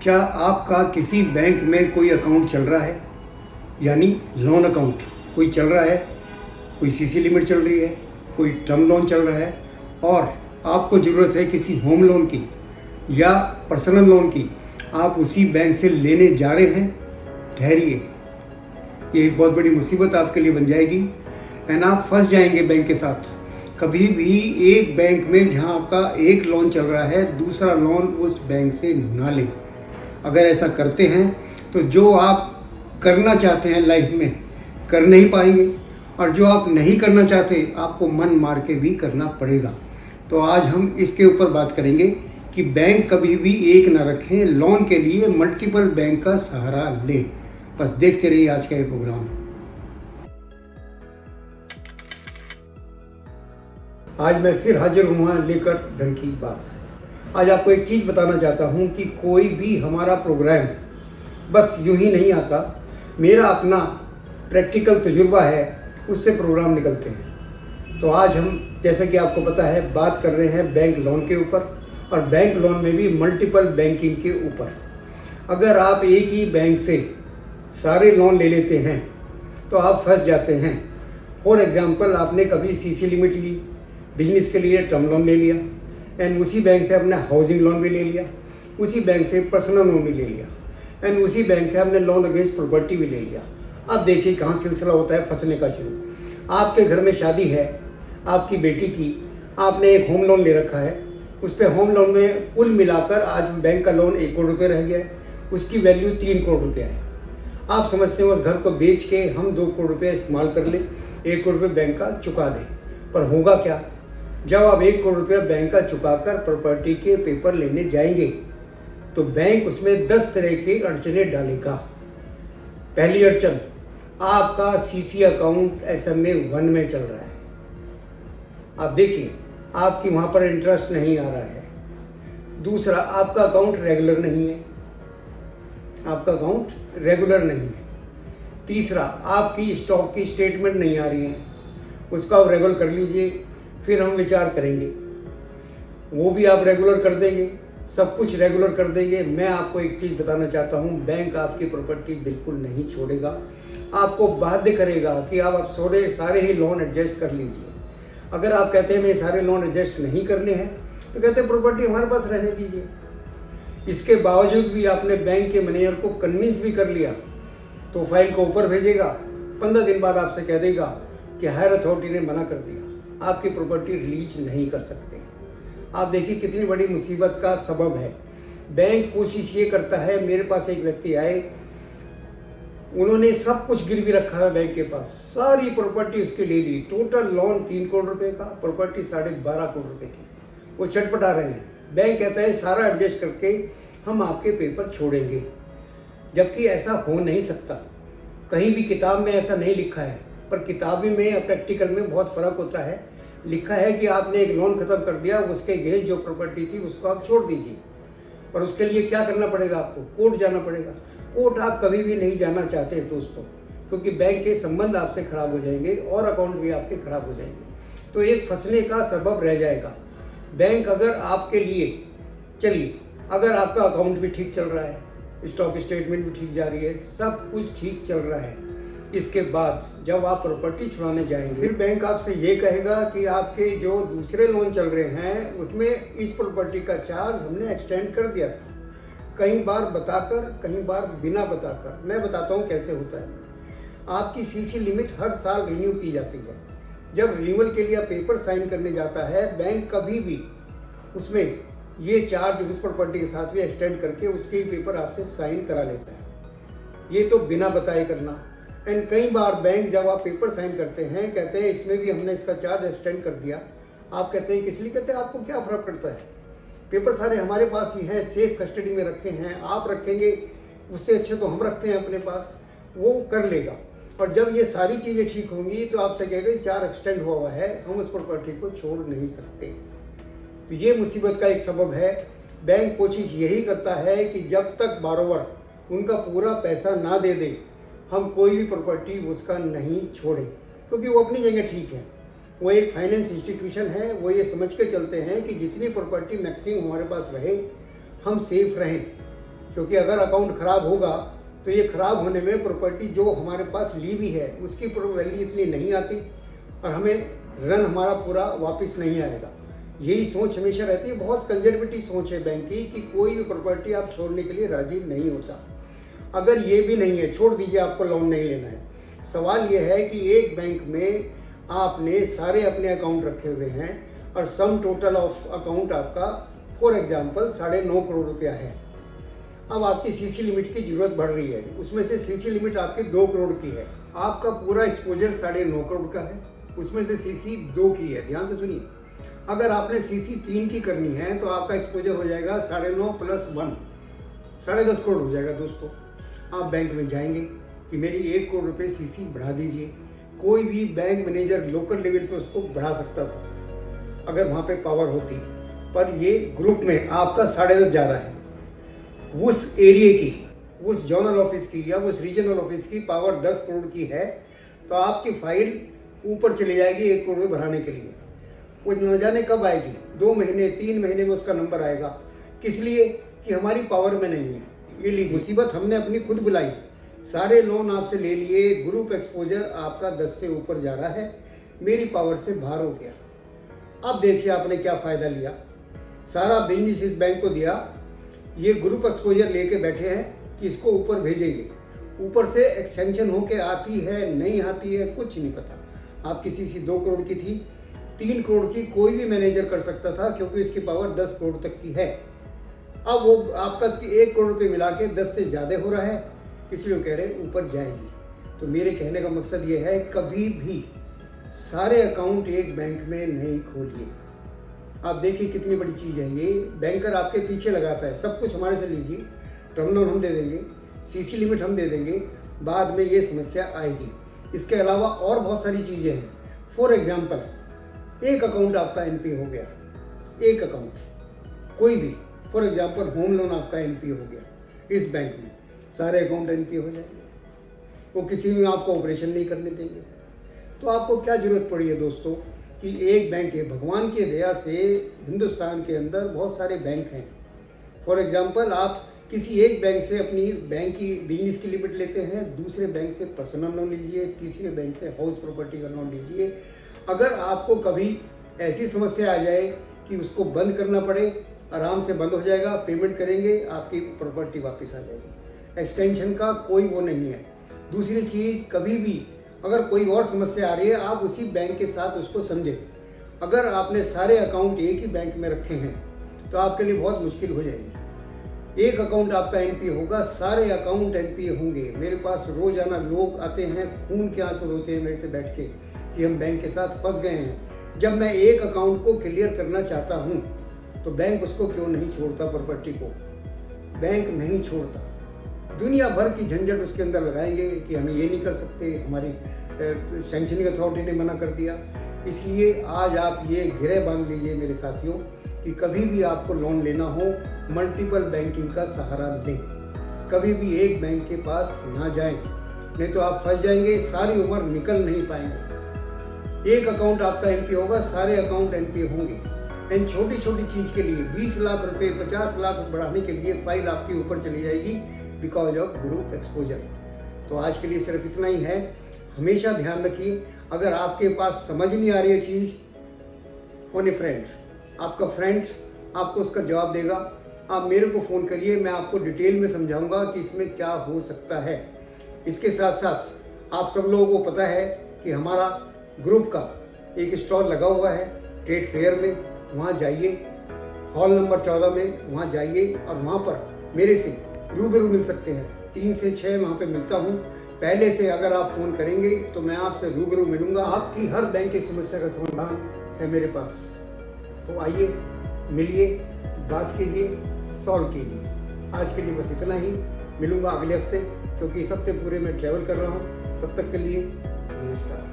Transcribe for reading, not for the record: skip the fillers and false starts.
क्या आपका किसी बैंक में कोई अकाउंट चल रहा है, यानी लोन अकाउंट कोई चल रहा है, कोई सीसी लिमिट चल रही है, कोई टर्म लोन चल रहा है और आपको ज़रूरत है किसी होम लोन की या पर्सनल लोन की, आप उसी बैंक से लेने जा रहे हैं? ठहरिए, ये एक बहुत बड़ी मुसीबत आपके लिए बन जाएगी एंड आप फंस जाएंगे बैंक के साथ। कभी भी एक बैंक में जहां आपका एक लोन चल रहा है, दूसरा लोन उस बैंक से ना लें। अगर ऐसा करते हैं तो जो आप करना चाहते हैं लाइफ में कर नहीं पाएंगे और जो आप नहीं करना चाहते आपको मन मार के भी करना पड़ेगा। तो आज हम इसके ऊपर बात करेंगे कि बैंक कभी भी एक ना रखें, लोन के लिए मल्टीपल बैंक का सहारा लें। बस देखते रहिए आज का ये प्रोग्राम। आज मैं फिर हाजिर हुआ लेकर धन की बात। आज आपको एक चीज़ बताना चाहता हूँ कि कोई भी हमारा प्रोग्राम बस यूं ही नहीं आता। मेरा अपना प्रैक्टिकल तजुर्बा है, उससे प्रोग्राम निकलते हैं। तो आज हम, जैसा कि आपको पता है, बात कर रहे हैं बैंक लोन के ऊपर और बैंक लोन में भी मल्टीपल बैंकिंग के ऊपर। अगर आप एक ही बैंक से सारे लोन ले लेते हैं तो आप फंस जाते हैं। फॉर एग्जांपल, आपने कभी सीसी लिमिट ली, बिजनेस के लिए टर्म लोन ले लिया एंड उसी बैंक से अपना हाउसिंग लोन भी ले लिया, उसी बैंक से पर्सनल लोन भी ले लिया एंड उसी बैंक से आपने लोन अगेंस्ट प्रॉपर्टी भी ले लिया। अब देखिए कहाँ सिलसिला होता है फंसने का शुरू। आपके घर में शादी है आपकी बेटी की, आपने एक होम लोन ले रखा है, उस पर होम लोन में कुल मिलाकर आज बैंक का लोन 1 करोड़ रुपये रह गया है, उसकी वैल्यू 3 करोड़ रुपया है। आप समझते हैं उस घर को बेच के हम 2 करोड़ रुपये इस्तेमाल कर लें, 1 करोड़ रुपये बैंक का चुका दें। पर होगा क्या? जब आप 1 करोड़ रुपया बैंक का चुकाकर प्रॉपर्टी के पेपर लेने जाएंगे तो बैंक उसमें 10 तरह की अड़चनें डालेगा। पहली अड़चन, आपका सीसी अकाउंट SMA 1 में चल रहा है। आप देखिए, आपकी वहाँ पर इंटरेस्ट नहीं आ रहा है। दूसरा, आपका अकाउंट रेगुलर नहीं है, आपका अकाउंट रेगुलर नहीं है। तीसरा, आपकी स्टॉक की स्टेटमेंट नहीं आ रही है, उसका आप रेगुलर कर लीजिए, फिर हम विचार करेंगे। वो भी आप रेगुलर कर देंगे, सब कुछ रेगुलर कर देंगे। मैं आपको एक चीज़ बताना चाहता हूँ, बैंक आपकी प्रॉपर्टी बिल्कुल नहीं छोड़ेगा, आपको बाध्य करेगा कि आप सारे ही लोन एडजस्ट कर लीजिए। अगर आप कहते हैं मैं सारे लोन एडजस्ट नहीं करने हैं तो कहते हैं प्रॉपर्टी हमारे पास रहने दीजिए। इसके बावजूद भी आपने बैंक के मैनेजर को कन्विंस भी कर लिया तो फाइल को ऊपर भेजेगा, 15 दिन बाद आपसे कह देगा कि हायर अथॉरिटी ने मना कर दिया, आपकी प्रॉपर्टी रिलीज नहीं कर सकते। आप देखिए कितनी बड़ी मुसीबत का सबब है। बैंक कोशिश ये करता है, मेरे पास एक व्यक्ति आए, उन्होंने सब कुछ गिरवी रखा है बैंक के पास, सारी प्रॉपर्टी उसके ले ली, टोटल लोन 3 करोड़ रुपए का, प्रॉपर्टी 12.5 करोड़ रुपए की। वो छटपटा रहे हैं। बैंक कहता है सारा एडजस्ट करके हम आपके पेपर छोड़ेंगे, जबकि ऐसा हो नहीं सकता। कहीं भी किताब में ऐसा नहीं लिखा है, पर किताबी में या प्रैक्टिकल में बहुत फ़र्क होता है। लिखा है कि आपने एक लोन ख़त्म कर दिया, उसके अगेंस्ट जो प्रॉपर्टी थी उसको आप छोड़ दीजिए, पर उसके लिए क्या करना पड़ेगा? आपको कोर्ट जाना पड़ेगा। कोर्ट आप कभी भी नहीं जाना चाहते दोस्तों, क्योंकि बैंक के संबंध आपसे ख़राब हो जाएंगे और अकाउंट भी आपके ख़राब हो जाएंगे, तो एक फंसने का सबब रह जाएगा। बैंक अगर आपके लिए, चलिए अगर आपका अकाउंट भी ठीक चल रहा है, स्टॉक स्टेटमेंट भी ठीक जा रही है, सब कुछ ठीक चल रहा है, इसके बाद जब आप प्रॉपर्टी छुड़ाने जाएंगे फिर बैंक आपसे ये कहेगा कि आपके जो दूसरे लोन चल रहे हैं उसमें इस प्रॉपर्टी का चार्ज हमने एक्सटेंड कर दिया था, कई बार बताकर कई बार बिना बताकर। मैं बताता हूँ कैसे होता है। आपकी सीसी लिमिट हर साल रिन्यू की जाती है। जब रिन्यूअल के लिए आप पेपर साइन करने जाता है, बैंक कभी भी उसमें ये चार्ज उस प्रॉपर्टी के साथ भी एक्सटेंड करके उसके ही पेपर आपसे साइन करा लेता है। ये तो बिना बताए करना। एंड कई बार बैंक जब आप पेपर साइन करते हैं कहते हैं इसमें भी हमने इसका चार्ज एक्सटेंड कर दिया। आप कहते हैं किस लिए? कहते हैं आपको क्या फ़र्क पड़ता है, पेपर सारे हमारे पास ही हैं, सेफ कस्टडी में रखे हैं, आप रखेंगे उससे अच्छे तो हम रखते हैं अपने पास, वो कर लेगा। और जब ये सारी चीज़ें ठीक होंगी तो आपसे कहेगा चार्ज एक्सटेंड हुआ है, हम उस प्रॉपर्टी को छोड़ नहीं सकते। तो ये मुसीबत का एक सबब है। बैंक कोशिश यही करता है कि जब तक बारोवर उनका पूरा पैसा ना दे दे, हम कोई भी प्रॉपर्टी उसका नहीं छोड़ें, क्योंकि वो अपनी जगह ठीक है। वो एक फाइनेंस इंस्टीट्यूशन है, वो ये समझ के चलते हैं कि जितनी प्रॉपर्टी मैक्सिमम हमारे पास रहे हम सेफ रहें। क्योंकि अगर अकाउंट ख़राब होगा तो ये ख़राब होने में प्रॉपर्टी जो हमारे पास ली हुई है उसकी वैल्यू इतनी नहीं आती और हमें रन हमारा पूरा वापस नहीं आएगा। यही सोच हमेशा रहती है। बहुत कंजर्वेटिव सोच है बैंक की कि कोई भी प्रॉपर्टी आप छोड़ने के लिए राजी नहीं होता। अगर ये भी नहीं है, छोड़ दीजिए, आपको लोन नहीं लेना है। सवाल ये है कि एक बैंक में आपने सारे अपने अकाउंट रखे हुए हैं और सम टोटल ऑफ अकाउंट आपका फॉर एग्जांपल 9.5 करोड़ रुपया है। अब आपकी सीसी लिमिट की ज़रूरत बढ़ रही है, उसमें से सीसी लिमिट आपकी 2 करोड़ की है। आपका पूरा एक्सपोजर 9.5 करोड़ का है, उसमें से सीसी 2 की है। ध्यान से सुनिए, अगर आपने सीसी 3 की करनी है तो आपका एक्सपोजर हो जाएगा 9.5 + 1 10.5 करोड़ हो जाएगा। दोस्तों, आप बैंक में जाएंगे कि मेरी 1 करोड़ रुपये सीसी बढ़ा दीजिए। कोई भी बैंक मैनेजर लोकल लेवल पे उसको बढ़ा सकता था अगर वहाँ पे पावर होती, पर ये ग्रुप में आपका 10.5 जा रहा है। उस एरिया की, उस जोनल ऑफिस की या उस रीजनल ऑफिस की पावर 10 करोड़ की है तो आपकी फाइल ऊपर चली जाएगी 1 करोड़ में बढ़ाने के लिए। वो न जाने कब आएगी, 2 महीने 3 महीने में उसका नंबर आएगा। किस लिए? कि हमारी पावर में नहीं है। ये लीजिए, मुसीबत हमने अपनी खुद बुलाई। सारे लोन आपसे ले लिए, ग्रुप एक्सपोजर आपका 10 से ऊपर जा रहा है, मेरी पावर से बाहर हो गया। अब देखिए आपने क्या फ़ायदा लिया। सारा बिजनेस इस बैंक को दिया, ये ग्रुप एक्सपोजर लेके बैठे हैं कि इसको ऊपर भेजेंगे। ऊपर से एक्सटेंशन होके आती है नहीं आती है कुछ नहीं पता। आपकी सीसी 2 करोड़ की थी, 3 करोड़ की कोई भी मैनेजर कर सकता था क्योंकि इसकी पावर 10 करोड़ तक की है। अब वो आपका 1 करोड़ रुपये मिला के 10 से ज़्यादा हो रहा है, इसलिए कह रहे हैं ऊपर जाएगी। तो मेरे कहने का मकसद ये है, कभी भी सारे अकाउंट एक बैंक में नहीं खोलिए। आप देखिए कितनी बड़ी चीज़ है ये। बैंकर आपके पीछे लगाता है, सब कुछ हमारे से लीजिए, टर्म लोन हम दे देंगे, सीसी लिमिट हम दे देंगे, बाद में ये समस्या आएगी। इसके अलावा और बहुत सारी चीज़ें हैं। फॉर एग्जांपल, एक अकाउंट आपका एनपी हो गया, एक अकाउंट कोई भी, फॉर एग्जांपल होम लोन आपका एनपी हो गया इस बैंक में, सारे अकाउंट एनपी हो जाएंगे। वो किसी में आपको ऑपरेशन नहीं करने देंगे। तो आपको क्या ज़रूरत पड़ी है दोस्तों कि एक बैंक है। भगवान की दया से हिंदुस्तान के अंदर बहुत सारे बैंक हैं। फॉर एग्जांपल, आप किसी एक बैंक से अपनी बैंक की बिजनेस की लिमिट लेते हैं, दूसरे बैंक से पर्सनल लोन लीजिए, तीसरे बैंक से हाउस प्रॉपर्टी का लोन लीजिए। अगर आपको कभी ऐसी समस्या आ जाए कि उसको बंद करना पड़े, आराम से बंद हो जाएगा, पेमेंट करेंगे, आपकी प्रॉपर्टी वापस आ जाएगी। एक्सटेंशन का कोई वो नहीं है। दूसरी चीज़, कभी भी अगर कोई और समस्या आ रही है, आप उसी बैंक के साथ उसको समझें। अगर आपने सारे अकाउंट एक ही बैंक में रखे हैं तो आपके लिए बहुत मुश्किल हो जाएगी। एक अकाउंट आपका एनपी होगा, सारे अकाउंट एनपी होंगे। मेरे पास रोज़ाना लोग आते हैं, खून के आंसू रोते हैं मेरे से बैठ के कि हम बैंक के साथ फंस गए हैं। जब मैं एक अकाउंट को क्लियर करना चाहता हूँ तो बैंक उसको क्यों नहीं छोड़ता? प्रॉपर्टी को बैंक नहीं छोड़ता। दुनिया भर की झंझट उसके अंदर लगाएंगे कि हमें ये नहीं कर सकते, हमारी सैंक्शनिंग अथॉरिटी ने मना कर दिया। इसलिए आज आप ये गिरह बांध लीजिए मेरे साथियों कि कभी भी आपको लोन लेना हो, मल्टीपल बैंकिंग का सहारा लें। कभी भी एक बैंक के पास ना जाएं, नहीं तो आप फंस जाएंगे, सारी उम्र निकल नहीं पाएंगे। एक अकाउंट आपका एनपी होगा, सारे अकाउंट एनपी होंगे। इन छोटी छोटी चीज़ के लिए 20 लाख रुपए 50 लाख बढ़ाने के लिए फाइल आपकी ऊपर चली जाएगी बिकॉज ऑफ ग्रुप एक्सपोजर। तो आज के लिए सिर्फ इतना ही है। हमेशा ध्यान रखिए, अगर आपके पास समझ नहीं आ रही है चीज़, फोन ए फ्रेंड, आपका फ्रेंड आपको उसका जवाब देगा। आप मेरे को फ़ोन करिए, मैं आपको डिटेल में समझाऊंगा कि इसमें क्या हो सकता है। इसके साथ साथ आप सब लोगों को पता है कि हमारा ग्रुप का एक स्टॉल लगा हुआ है ट्रेड फेयर में, वहाँ जाइए, हॉल नंबर 14 में वहाँ जाइए और वहाँ पर मेरे से रूबरू मिल सकते हैं। 3 से 6 वहाँ पे मिलता हूँ। पहले से अगर आप फ़ोन करेंगे तो मैं आपसे रूबरू मिलूँगा। आपकी हर बैंक की समस्या का समाधान है मेरे पास। तो आइए, मिलिए, बात कीजिए, सॉल्व कीजिए। आज के लिए बस इतना ही। मिलूँगा अगले हफ्ते, क्योंकि इस हफ्ते पूरे मैं ट्रैवल कर रहा हूँ। तब तक के लिए नमस्कार।